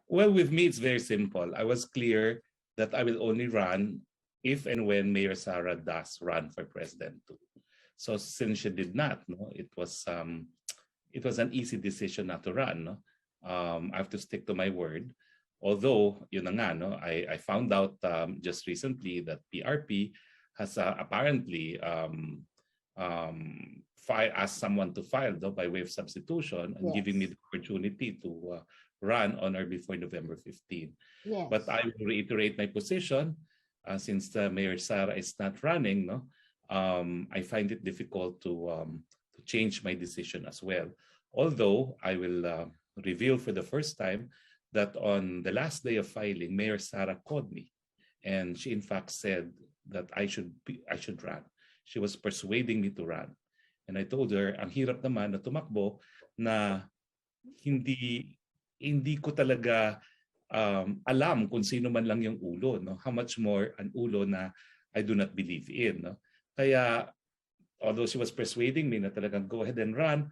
Well, with me, it's very simple. I was clear that I will only run if and when Mayor Sara does run for president too. So since she did not, no, it was an easy decision not to run. No? I have to stick to my word. Although, yun na nga, no, I found out just recently that PRP has apparently asked someone to file by way of substitution and giving me the opportunity to run on or before November 15. Yes. But I will reiterate my position since Mayor Sara is not running. No, I find it difficult to change my decision as well. Although I will reveal for the first time that on the last day of filing, Mayor Sara called me, and she in fact said that I should run. She was persuading me to run, and I told her, ang hirap naman na tumakbo na hindi ko talaga alam kung sino man lang yung ulo, no? How much more an ulo na I do not believe in, no? Kaya although she was persuading me na talagang go ahead and run,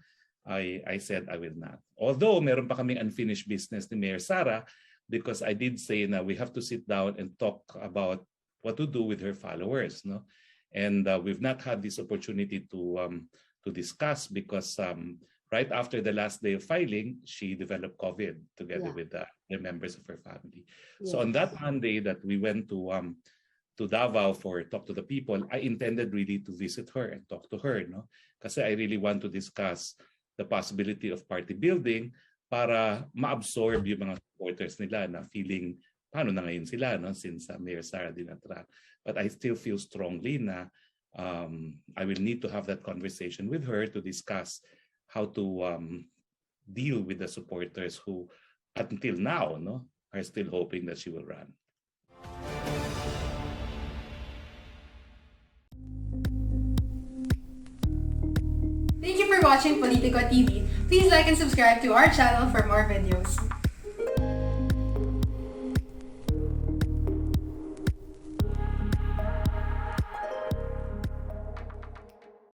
I said I will not. Although meron pa kaming unfinished business ni Mayor Sara, because I did say na we have to sit down and talk about what to do with her followers, no? And we've not had this opportunity to discuss because right after the last day of filing, she developed COVID together with the members of her family. Yes. So on that Monday that we went to Davao for Talk to the People, I intended really to visit her and talk to her, no? Kasi I really want to discuss the possibility of party building para ma-absorb yung mga supporters nila na feeling paano na ngayon sila, no? Since Mayor Sara did not run. But I still feel strongly na I will need to have that conversation with her to discuss how to deal with the supporters who until now, no, are still hoping that she will run. Thank you for watching Politico TV. Please like and subscribe to our channel for more videos.